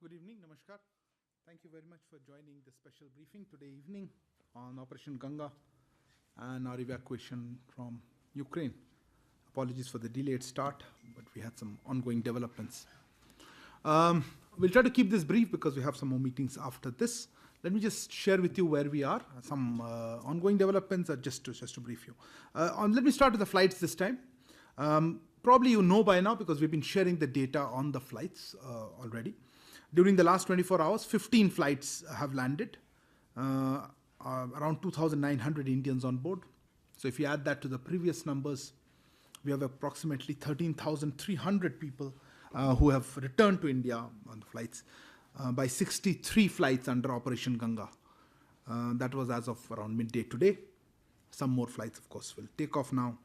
Good evening, Namaskar. Thank you very much for joining the special briefing today evening on Operation Ganga and our evacuation from Ukraine. Apologies for the delayed start, but we had some ongoing developments. We'll try to keep this brief because we have some more meetings after this. Let me just share with you where we are, some ongoing developments, or just to brief you. Let me start with the flights this time. Probably you know by now because we've been sharing the data on the flights already. During the last 24 hours, 15 flights have landed, around 2,900 Indians on board. So if you add that to the previous numbers, we have approximately 13,300 people who have returned to India on the flights by 63 flights under Operation Ganga. That was as of around midday today. Some more flights, of course, will take off now.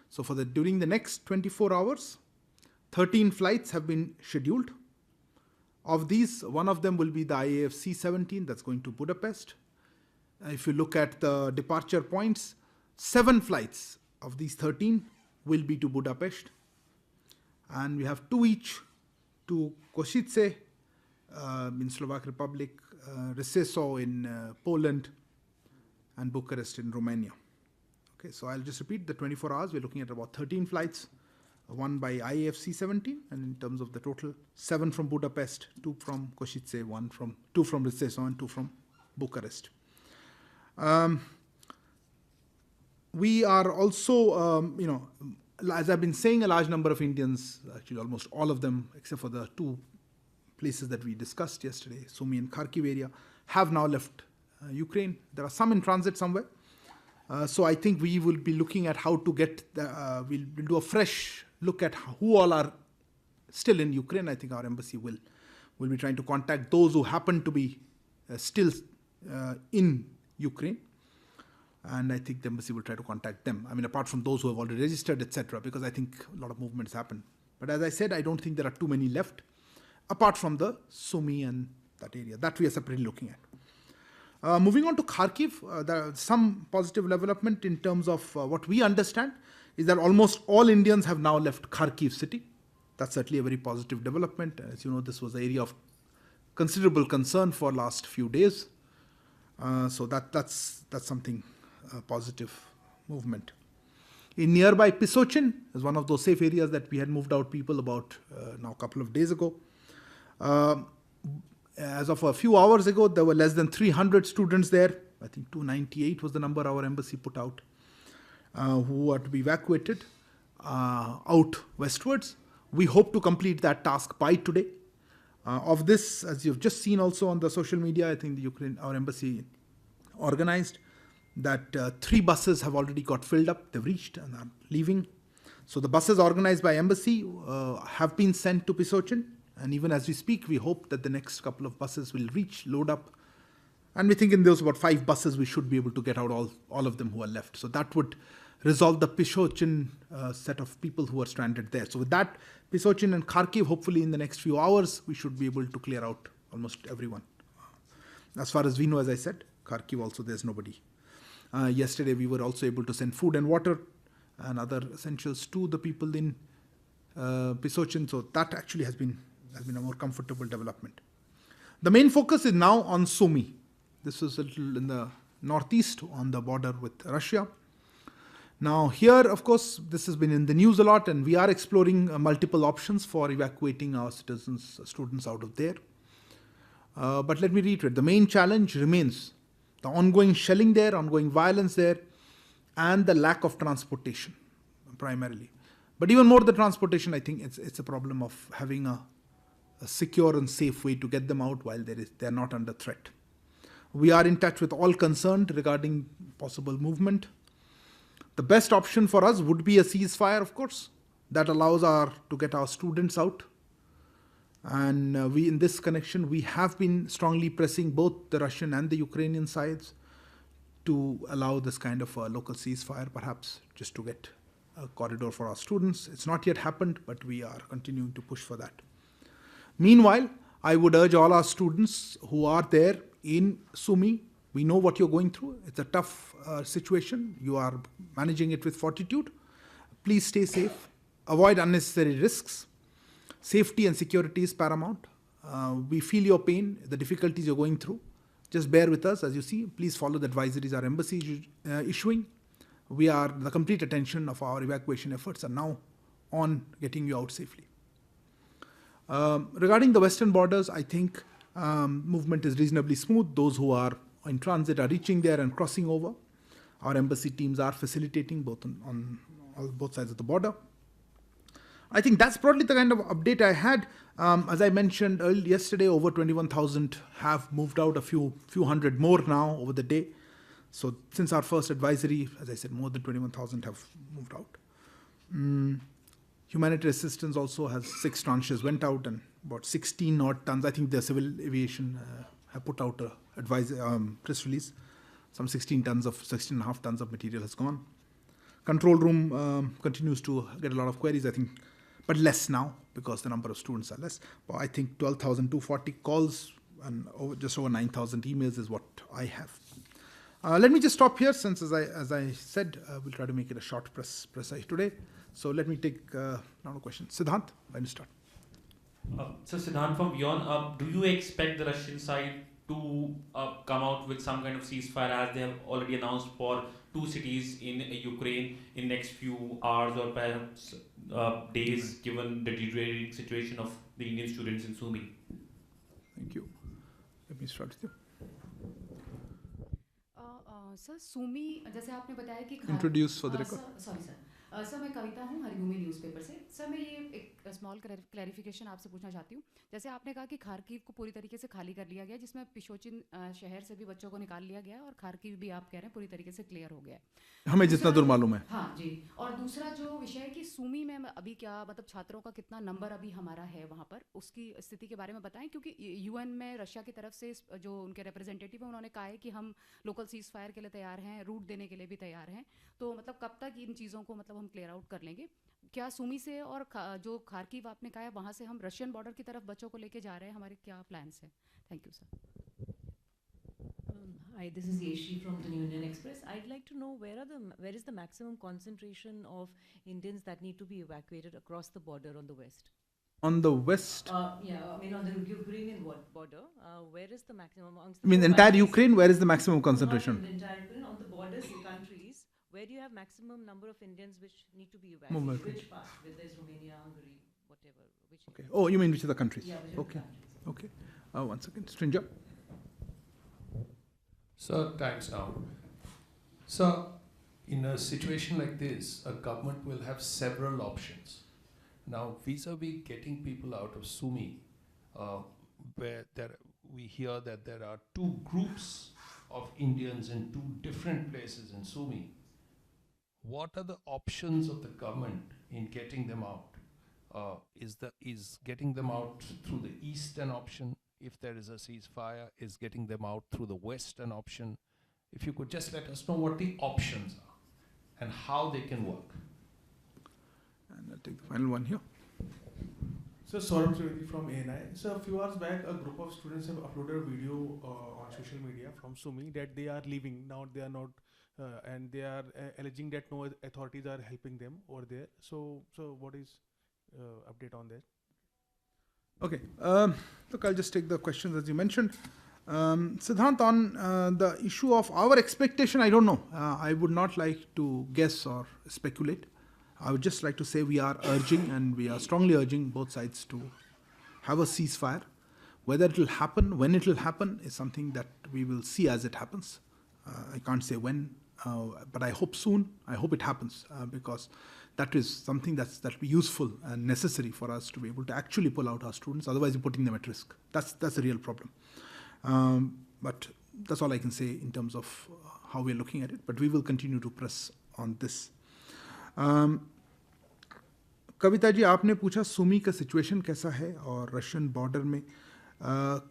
So during the next 24 hours, 13 flights have been scheduled. Of these, one of them will be the IAF C-17 that's going to Budapest. If you look at the departure points, 7 flights of these 13 will be to Budapest. And we have 2 each to Košice in Slovak Republic, Rzeszów in Poland, and Bucharest in Romania. Okay, so I'll just repeat the 24 hours. We're looking at about 13 flights, one by IAF C-17, and in terms of the total, 7 from Budapest, 2 from Košice, 2 from Rzeszów, and 2 from Bucharest. We are also, as I've been saying, a large number of Indians, actually almost all of them, except for the 2 places that we discussed yesterday, Sumi and Kharkiv area, have now left Ukraine. There are some in transit somewhere. So I think we will be looking at how to get, we'll do a fresh look at who all are still in Ukraine. I think our embassy will be trying to contact those who happen to be still in Ukraine. And I think the embassy will try to contact them. I mean, apart from those who have already registered, etc., because I think a lot of movements happen. But as I said, I don't think there are too many left, apart from the Sumi and that area. That we are separately looking at. Moving on to Kharkiv, there are some positive development in terms of what we understand is that almost all Indians have now left Kharkiv city. That's certainly a very positive development. As you know, this was an area of considerable concern for last few days. So that's something positive movement. In nearby Pisochyn is one of those safe areas that we had moved out people about now a couple of days ago. As of a few hours ago, there were less than 300 students there. I think 298 was the number our embassy put out, who are to be evacuated out westwards. We hope to complete that task by today. Of this, as you've just seen also on the social media, I think our embassy organized that 3 buses have already got filled up. They've reached and are leaving. So the buses organized by embassy have been sent to Pisochyn. And even as we speak, we hope that the next couple of buses will reach, load up. And we think in those about 5 buses, we should be able to get out all of them who are left. So that would resolve the Pisochyn set of people who are stranded there. So with that, Pisochyn and Kharkiv, hopefully in the next few hours, we should be able to clear out almost everyone. As far as we know, as I said, Kharkiv also there's nobody. Yesterday, we were also able to send food and water and other essentials to the people in Pisochyn. So that actually has been a more comfortable development. The main focus is now on Sumi. This is a little in the northeast on the border with Russia. Now here, of course, this has been in the news a lot, and we are exploring multiple options for evacuating our students out of there. But let me reiterate, the main challenge remains the ongoing shelling there, ongoing violence there, and the lack of transportation, primarily. But even more the transportation, I think it's a problem of having a secure and safe way to get them out while they're not under threat. We are in touch with all concerned regarding possible movement. The best option for us would be a ceasefire, of course, that allows to get our students out. And in this connection, we have been strongly pressing both the Russian and the Ukrainian sides to allow this kind of a local ceasefire, perhaps just to get a corridor for our students. It's not yet happened, but we are continuing to push for that. Meanwhile, I would urge all our students who are there in Sumi, we know what you're going through. It's a tough situation. You are managing it with fortitude. Please stay safe. Avoid unnecessary risks. Safety and security is paramount. We feel your pain, the difficulties you're going through. Just bear with us. As you see, please follow the advisories our embassy is issuing. The complete attention of our evacuation efforts are now on getting you out safely. Regarding the western borders, I think movement is reasonably smooth. Those who are in transit are reaching there and crossing over. Our embassy teams are facilitating both on both sides of the border. I think that's probably the kind of update I had. As I mentioned yesterday, over 21,000 have moved out, a few hundred more now over the day. So since our first advisory, as I said, more than 21,000 have moved out. Humanitarian assistance also has 6 tranches went out and about 16 odd tons. I think the civil aviation have put out a press release. Some 16.5 tons of material has gone. Control room continues to get a lot of queries, I think, but less now because the number of students are less. But I think 12,240 calls and just over 9,000 emails is what I have. Let me just stop here since, as I said, we'll try to make it a short press today. So let me take another question. Siddhant, why don't you start? So Siddhant, from beyond, do you expect the Russian side to come out with some kind of ceasefire as they have already announced for 2 cities in Ukraine in next few hours or perhaps days, given the deteriorating situation of the Indian students in Sumi? Thank you. Let me start with you. Sir Sumi जैसे आपने बताया कि introduce for the record sorry sir मैं कविता हूँ Haribhoomi newspaper से। Sir मैं ये एक स्मॉल क्लैरिफिकेशन आपसे पूछना चाहती हूँ। जैसे आपने कहा कि खार्किव को पूरी तरीके से खाली कर लिया गया, जिसमें पिशोचिन शहर से भी बच्चों को निकाल लिया गया और खार्किव भी आप कह रहे हैं पूरी तरीके से क्लियर हो गया है, हमें जितना दूर मालूम है। हाँ जी। और दूसरा जो विषय है कि सुमी में अभी क्या मतलब छात्रों का कितना नंबर अभी हमारा है वहाँ पर, उसकी स्थिति के बारे में बताएं, क्योंकि यूएन में रशिया की तरफ से जो उनके रिप्रेजेंटेटिव हैं उन्होंने कहा है कि हम लोकल सीज फायर के लिए तैयार हैं, रूट देने के लिए भी तैयार हैं। तो मतलब कब तक इन चीज़ों को मतलब हम क्लियर आउट कर लेंगे? क्या सुमी से और जो खार्किव आपने कहा है वहाँ से हम रशियन बॉर्डर की तरफ बच्चों को लेके जा रहे हैं, हमारे क्या प्लान्स हैं? Thank you sir. Hi, this is Yeshi from the New Indian Express. I'd like to know where is the maximum concentration of Indians that need to be evacuated across the border on the west? On the west? Yeah, I mean on the Ukrainian border, where is the maximum amongst the... I mean, entire Ukraine, where is the maximum concentration? The entire Ukraine, on the borders countries, where do you have maximum number of Indians which need to be evacuated? Which part? Whether it's Romania, Hungary, whatever. Okay. Oh, you mean which are the countries? Yeah, which are the countries. Okay. One second. Stranger. So, thanks now. So, in a situation like this, a government will have several options. Now, vis-a-vis getting people out of Sumi, where we hear that there are 2 groups of Indians in 2 different places in Sumi. What are the options of the government in getting them out? Is getting them out through the eastern option? If there is a ceasefire, is getting them out through the western option? If you could just let us know what the options are and how they can work. And I'll take the final one here. So, Saurabh Trivedi from ANI. So, a few hours back, a group of students have uploaded a video on social media from Sumi that they are leaving. Now they are not, and they are alleging that no authorities are helping them over there. So what is update on that? Okay. Look, I'll just take the questions as you mentioned. Siddhant, on the issue of our expectation, I don't know. I would not like to guess or speculate. I would just like to say we are urging and we are strongly urging both sides to have a ceasefire. Whether it will happen, when it will happen, is something that we will see as it happens. I can't say when, but I hope soon. I hope it happens because that is something that will be useful and necessary for us to be able to actually pull out our students. Otherwise, we're putting them at risk. That's a real problem. But that's all I can say in terms of how we're looking at it. But we will continue to press on this. Kavita ji, आपने पूछा सुमी का situation कैसा है और Russian border में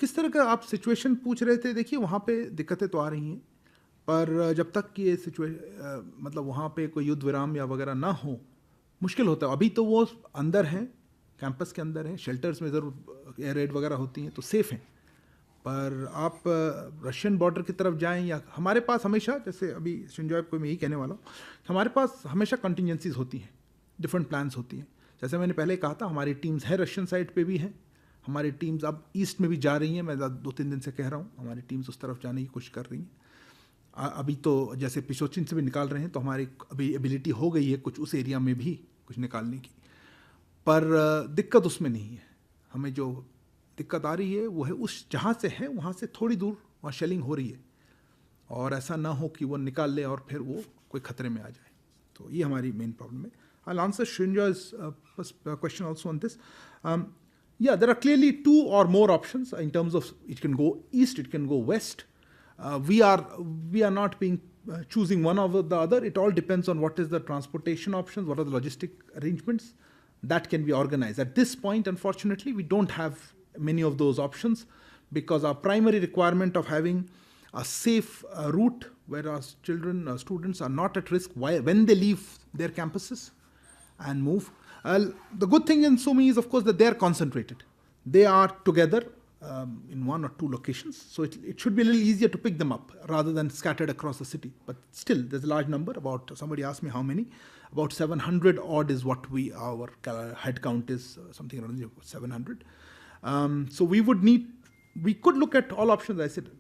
किस तरह का आप सिचुएशन पूछ रहे थे। देखिए, वहाँ पे दिक्कतें तो आ रही हैं, पर जब तक कि ये मतलब वहाँ पे कोई युद्ध विराम या वगैरह ना हो, मुश्किल होता है। अभी तो वो अंदर हैं, कैंपस के अंदर हैं, शेल्टर्स में ज़रूर एयर रेड वगैरह होती हैं तो सेफ़ हैं, पर आप रशियन बॉर्डर की तरफ जाएं या हमारे पास हमेशा, जैसे अभी संजॉय को मैं यही कहने वाला हूँ, हमारे पास हमेशा कंटिजेंसीज होती हैं, डिफरेंट प्लान्स होती हैं। जैसे मैंने पहले कहा था, हमारी टीम्स है रशियन साइड पे भी हैं, हमारी टीम्स अब ईस्ट में भी जा रही हैं, मैं 2-3 दिन से कह रहा हूँ, हमारी टीम्स उस तरफ जाने की कोशिश कर रही हैं। अभी तो जैसे पिसोचिन से भी निकाल रहे हैं, तो हमारी अभी एबिलिटी हो गई है कुछ उस एरिया में भी कुछ निकालने की, पर दिक्कत उसमें नहीं है। हमें जो दिक्कत आ रही है वो है उस जहाँ से है वहाँ से थोड़ी दूर वहाँ शेलिंग हो रही है, और ऐसा ना हो कि वो निकाल ले और फिर वो कोई खतरे में आ जाए। तो ये हमारी मेन प्रॉब्लम है। I'll answer Srinjoy's question also on this. Yeah, there are clearly 2 or more options in terms of it can go east, it can go west. We are not being choosing one over the other. It all depends on what is the transportation options, what are the logistic arrangements that can be organized. At this point, unfortunately, we don't have many of those options, because our primary requirement of having a safe route where our children, students are not at risk when they leave their campuses and move. The good thing in Sumi is, of course, that they are concentrated. They are together in 1 or 2 locations, so it should be a little easier to pick them up rather than scattered across the city. But still, there's a large number. Somebody asked me how many. About 700 odd is what our head count is, something around 700. So we could look at all options. I said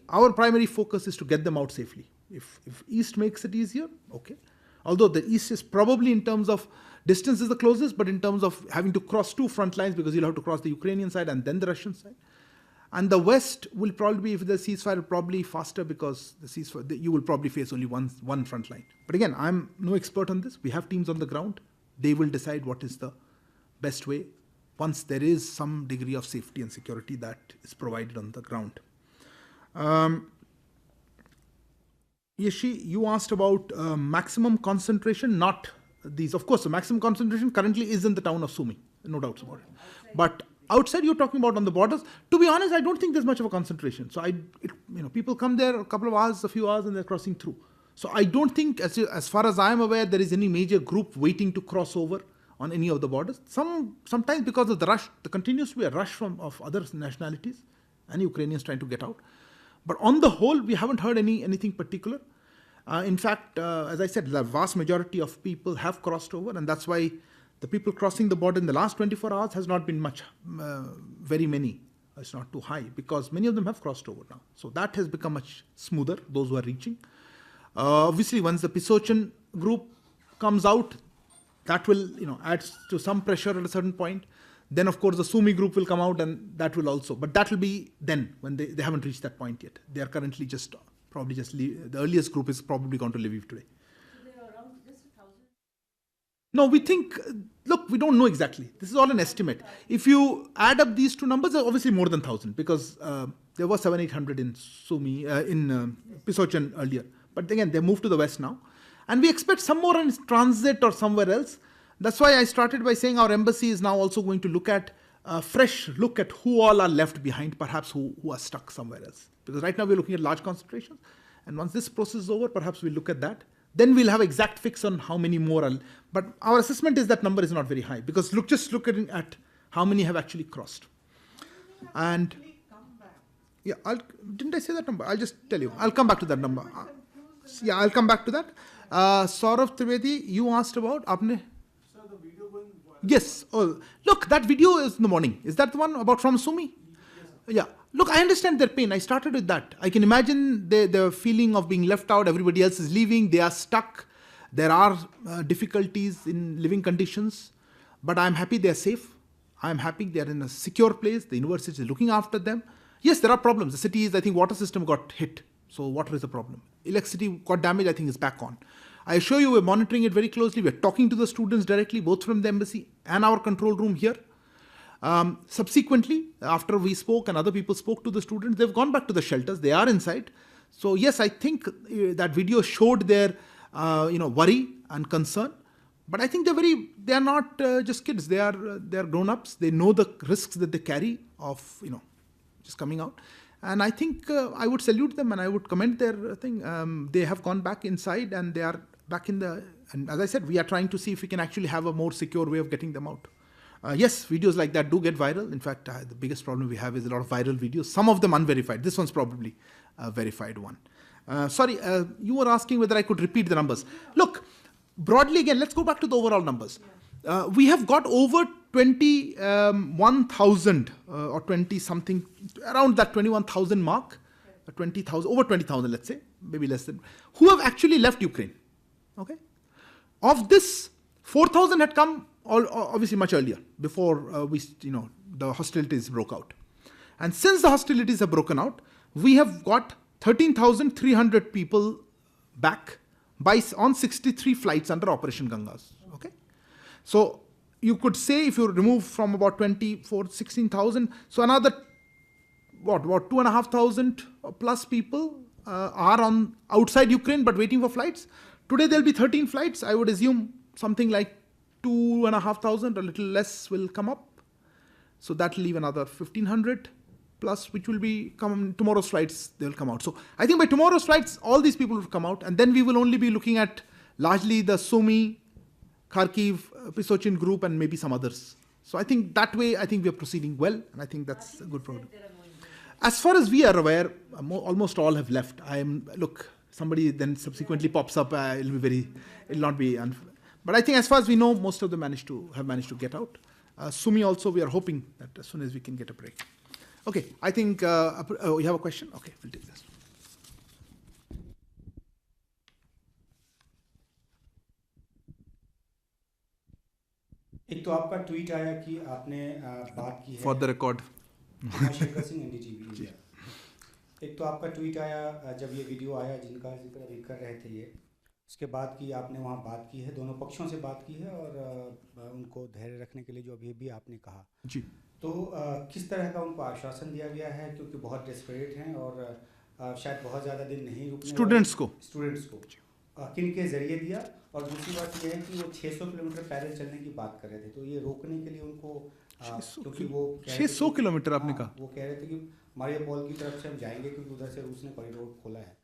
our primary focus is to get them out safely. If East makes it easier, okay. Although the East is probably, in terms of distance, is the closest, but in terms of having to cross 2 front lines, because you'll have to cross the Ukrainian side and then the Russian side. And the West will probably be, if the ceasefire, probably faster, because the ceasefire, you will probably face only one front line. But again, I'm no expert on this. We have teams on the ground. They will decide what is the best way once there is some degree of safety and security that is provided on the ground. Yeshi, you asked about maximum concentration, not these. Of course, the maximum concentration currently is in the town of Sumi, no doubts about it. But outside, you're talking about on the borders. To be honest, I don't think there's much of a concentration. So people come there a couple of hours, a few hours, and they're crossing through. So I don't think, as far as I am aware, there is any major group waiting to cross over on any of the borders. Sometimes because of the rush, there continues to be a rush of other nationalities and Ukrainians trying to get out. But on the whole, we haven't heard anything particular. In fact, as I said, the vast majority of people have crossed over, and that's why the people crossing the border in the last 24 hours has not been much, very many. It's not too high, because many of them have crossed over now. So that has become much smoother, those who are reaching. Obviously, once the Pisochyn group comes out, that will add to some pressure at a certain point. Then, of course, the Sumi group will come out, and that will also. But that will be then, when they haven't reached that point yet. They are currently probably the earliest group is probably going to Lviv today. So they are around just 1,000? No, we think, look, we don't know exactly. This is all an estimate. If you add up these 2 numbers, obviously more than 1,000, because there were 700-800 in Sumi, in Pisochyn earlier. But again, they moved to the west now. And we expect some more in transit or somewhere else. That's why I started by saying our embassy is now also going to look at a fresh look at who all are left behind, perhaps who are stuck somewhere else. Because right now we're looking at large concentrations. And once this process is over, perhaps we'll look at that. Then we'll have exact fix on how many more are. But our assessment is that number is not very high, because just look at how many have actually crossed. And yeah, didn't I say that number? I'll just tell you. I'll come back to that number. Yeah, I'll come back to that. Saurav Trivedi, you asked about Apne. Yes. Oh, look, that video is in the morning. Is that the one about from Sumi? Yeah. Look, I understand their pain. I started with that. I can imagine the feeling of being left out. Everybody else is leaving. They are stuck. There are difficulties in living conditions. But I'm happy they are safe. I'm happy they are in a secure place. The university is looking after them. Yes, there are problems. The city is, I think, water system got hit. So water is a problem. Electricity got damaged, I think, is back on. I assure you, we're monitoring it very closely. We're talking to the students directly, both from the embassy and our control room here. Subsequently, after we spoke and other people spoke to the students, they've gone back to the shelters. They are inside. So yes, I think that video showed their worry and concern. But I think they are not just kids. They are grown-ups. They know the risks that they carry of just coming out. And I think I would salute them and I would commend their thing. They have gone back inside and they are back in the. And as I said, we are trying to see if we can actually have a more secure way of getting them out. Yes, videos like that do get viral. In fact, the biggest problem we have is a lot of viral videos. Some of them unverified. This one's probably a verified one. Sorry, you were asking whether I could repeat the numbers. Look, broadly again, let's go back to the overall numbers. We have got over 21,000 or 20 something, around that 21,000 mark, 20,000, over 20,000, let's say, maybe less than, who have actually left Ukraine. Okay? Of this, 4,000 had come obviously much earlier, before the hostilities broke out. And since the hostilities have broken out, we have got 13,300 people back on 63 flights under Operation Gangas. Okay? So you could say, if you remove from about 16,000, so another, what 2,500 plus people are on outside Ukraine but waiting for flights. Today there'll be 13 flights. I would assume something like 2,500, a little less, will come up. So that'll leave another 1,500 plus, which will be tomorrow's flights, they'll come out. So I think by tomorrow's flights, all these people will come out, and then we will only be looking at largely the Sumi, Kharkiv, Pisochyn group, and maybe some others. So I think that way, I think we are proceeding well, and I think that's a good program. As far as we are aware, almost all have left. Look, somebody then subsequently pops up, it'll not be but I think as far as we know, most of them have managed to get out. Sumi also, we are hoping that as soon as we can get a break. Okay, I think you have a question? Okay, we'll take this. एक तो आपका tweet आया कि आपने बात की है for the record Shekhar Singh NDTV India. एक तो आपका ट्वीट आया जब ये वीडियो आया जिनका जिक्र अभी कर रहे थे ये, उसके बाद की आपने वहाँ बात की है, दोनों पक्षों से बात की है और उनको धैर्य रखने के लिए जो अभी भी आपने कहा जी, तो किस तरह का उनको आश्वासन दिया गया है, क्योंकि बहुत डेस्परेट हैं और शायद बहुत ज़्यादा दिन नहीं रुकने, स्टूडेंट्स को किन के जरिए दिया, और दूसरी बात यह है कि वो 600 किलोमीटर पैदल चलने की बात कर रहे थे, तो ये रोकने के लिए उनको क्योंकि वो 600 किलोमीटर आपने कहा, वो कह रहे थे कि मारियापोल की तरफ से हम जाएंगे क्योंकि उधर से रूस ने कॉरिडोर खोला है,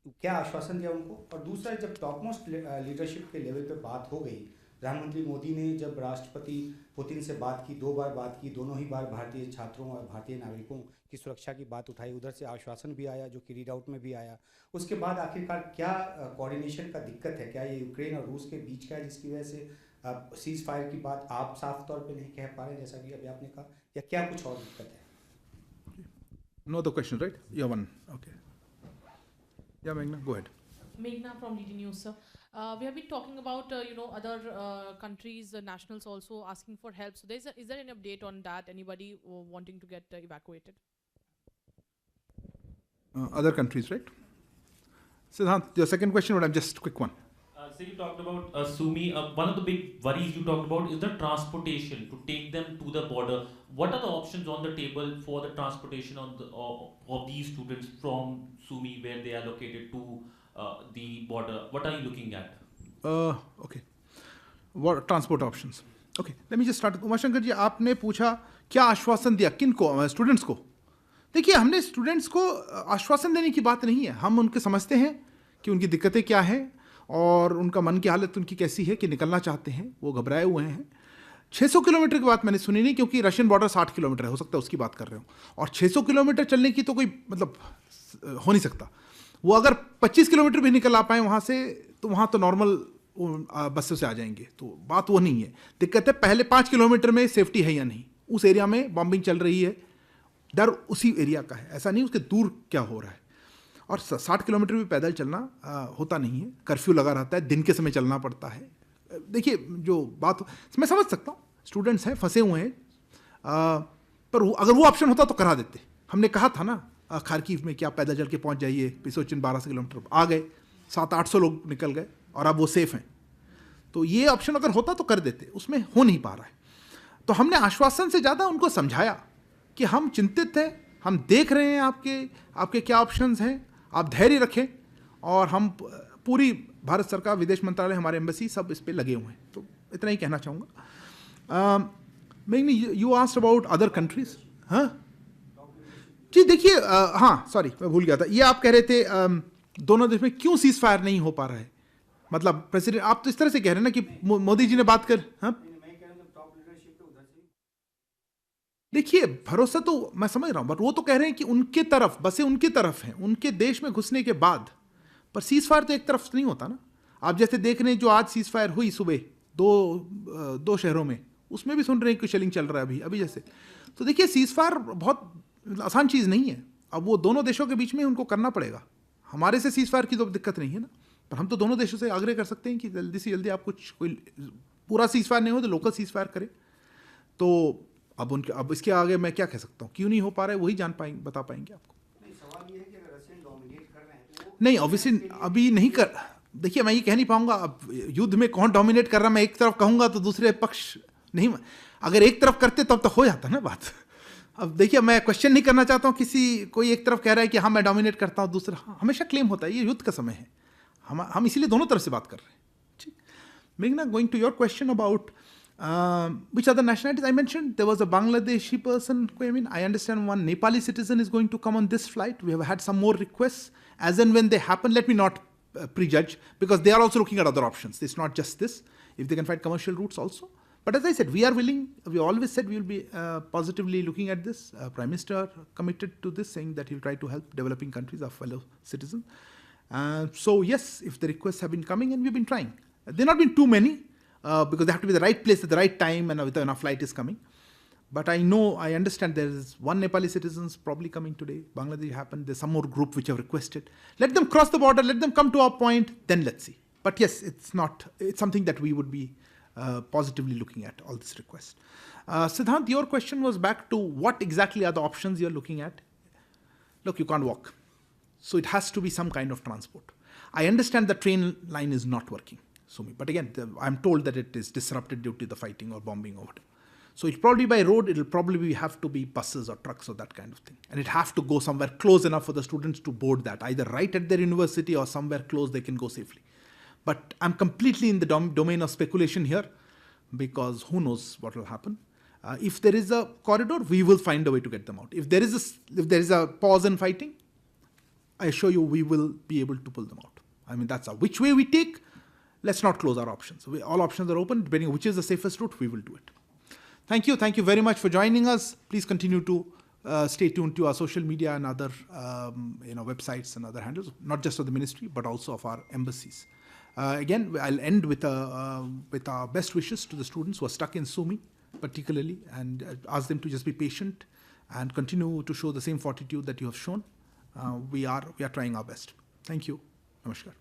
तो क्या आश्वासन दिया उनको। और दूसरा, जब टॉप मोस्ट लीडरशिप के लेवल पे बात हो गई, प्रधानमंत्री मोदी ने जब राष्ट्रपति पुतिन से बात की, 2 बार बात की, दोनों ही बार भारतीय छात्रों और भारतीय नागरिकों की सुरक्षा की बात उठाई, उधर से आश्वासन भी आया जो कि रीड आउट में भी आया। उसके बाद आखिरकार क्या कोऑर्डिनेशन का दिक्कत है, क्या ये यूक्रेन और रूस के बीच का है जिसकी वजह से सीज फायर की बात आप साफ तौर पे नहीं कह पा रहे जैसा कि अभी आपने कहा, या क्या कुछ और दिक्कत है? नो द क्वेश्चन राइट, या वन, ओके, या मेघना, go ahead. Meghna from DD News, sir. We have been talking about other countries, nationals also asking for help. So is there any update on that? Anybody wanting to get evacuated? Other countries, right? Siddhant, your second question, but I'm just quick one. So you talked about Sumi. One of the big worries you talked about is the transportation to take them to the border. What are the options on the table for the transportation of these students from Sumi, where they are located, to the border? What are you looking at? Okay. What transport options? Okay. Let me just start. Umashankar ji, आपने पूछा क्या आश्वासन दिया किनको, students को। देखिए, हमने students को आश्वासन देने की बात नहीं है, हम उनके समझते हैं कि उनकी दिक्कतें क्या हैं और उनका मन की हालत उनकी कैसी है कि निकलना चाहते हैं, वो घबराए हुए हैं। 600 किलोमीटर की बात मैंने सुनी नहीं, क्योंकि रशियन बॉर्डर 60 किलोमीटर है, हो सकता है उसकी बात कर रहे हो, और 600 किलोमीटर चलने की तो कोई मतलब हो नहीं सकता। वो अगर 25 किलोमीटर भी निकल आ पाए वहाँ से, तो वहाँ तो नॉर्मल बसों से आ जाएंगे, तो बात वो नहीं है। दिक्कत है पहले 5 किलोमीटर में सेफ्टी है या नहीं, उस एरिया में बॉम्बिंग चल रही है, डर उसी एरिया का है, ऐसा नहीं उसके दूर क्या हो रहा है। और 60 किलोमीटर भी पैदल चलना होता नहीं है, कर्फ्यू लगा रहता है, दिन के समय चलना पड़ता है। देखिए, जो बात मैं समझ सकता हूँ, स्टूडेंट्स हैं, फंसे हुए हैं, पर अगर वो ऑप्शन होता तो करा देते। हमने कहा था ना, खारकीव में क्या पैदल चल के पहुँच जाइए, पिसोचिन 1200 किलोमीटर आ गए, 700-800 लोग निकल गए और अब वो सेफ हैं। तो ये ऑप्शन अगर होता तो कर देते, उसमें हो नहीं पा रहा है। तो हमने आश्वासन से ज़्यादा उनको समझाया कि हम चिंतित हैं, हम देख रहे हैं आपके क्या ऑप्शंस हैं, आप धैर्य रखें, और हम पूरी भारत सरकार, विदेश मंत्रालय, हमारे एम्बेसी सब इस पे लगे हुए हैं। तो इतना ही कहना चाहूँगा। मेघनी, you asked about other countries. हाँ जी, देखिए, हाँ सॉरी मैं भूल गया था, ये आप कह रहे थे दोनों देश में क्यों सीज फायर नहीं हो पा रहा है, मतलब प्रेसिडेंट, आप तो इस तरह से कह रहे हैं ना कि मोदी जी ने बात कर, हाँ देखिए, भरोसा तो मैं समझ रहा हूँ, बट वो तो कह रहे हैं कि उनके तरफ, बसें उनकी तरफ हैं, उनके देश में घुसने के बाद। पर सीज फायर तो एक तरफ नहीं होता ना। आप जैसे देख रहे हैं, जो आज सीज फायर हुई सुबह दो शहरों में, उसमें भी सुन रहे हैं कि शेलिंग चल रहा है अभी जैसे। तो देखिए सीज फायर बहुत आसान चीज़ नहीं है। अब वो दोनों देशों के बीच में उनको करना पड़ेगा। हमारे से सीज फायर की तो दिक्कत नहीं है ना, पर हम तो दोनों देशों से आग्रह कर सकते हैं कि जल्दी से जल्दी आप कुछ कोई पूरा सीज फायर नहीं हो तो लोकल सीज फायर करें। तो अब इसके आगे मैं क्या कह सकता हूँ, क्यों नहीं हो पा रहा है वही बता पाएंगे आपको। सवाल ये है कि अगर रशियन डोमिनेट कर रहे हैं तो नहीं ऑब्वियसली अभी नहीं कर, देखिए मैं ये कह नहीं पाऊंगा अब युद्ध में कौन डोमिनेट कर रहा है, मैं एक तरफ कहूंगा तो दूसरे पक्ष नहीं, अगर एक तरफ करते तब तो हो जाता ना बात। अब देखिए मैं क्वेश्चन नहीं करना चाहता हूँ कोई एक तरफ कह रहा है कि हाँ मैं डोमिनेट करता हूँ, दूसरा हमेशा क्लेम होता है, ये युद्ध का समय है, हम इसीलिए दोनों तरफ से बात कर रहे हैं। ठीक, Meghna, going to your question about which other nationalities I mentioned, there was a Bangladeshi person who came in. I understand one Nepali citizen is going to come on this flight. We have had some more requests. As and when they happen, let me not prejudge, because they are also looking at other options. It's not just this. If they can find commercial routes also. But as I said, we are willing, we always said we will be positively looking at this. Prime Minister committed to this, saying that he will try to help developing countries, our fellow citizens. So yes, if the requests have been coming, and we've been trying. There have not been too many, because they have to be the right place at the right time, and when a flight is coming. But I understand there is one Nepali citizens probably coming today. Bangladesh happened. There's some more group which have requested. Let them cross the border. Let them come to our point. Then let's see. But yes, it's something that we would be positively looking at, all this request. Siddhant, your question was back to what exactly are the options you're looking at? Look, you can't walk. So it has to be some kind of transport. I understand the train line is not working, Sumi. But again, I'm told that it is disrupted due to the fighting or bombing or whatever. So it'll probably by road, it'll probably have to be buses or trucks or that kind of thing. And it have to go somewhere close enough for the students to board that, either right at their university or somewhere close they can go safely. But I'm completely in the domain of speculation here, because who knows what will happen. If there is a corridor, we will find a way to get them out. If there is a pause in fighting, I assure you we will be able to pull them out. I mean, that's which way we take. Let's not close our options. All options are open. Depending on which is the safest route, we will do it. Thank you. Thank you very much for joining us. Please continue to stay tuned to our social media and other websites and other handles, not just of the ministry, but also of our embassies. Again, I'll end with our best wishes to the students who are stuck in Sumi, particularly, and ask them to just be patient and continue to show the same fortitude that you have shown. We are trying our best. Thank you. Namaskar.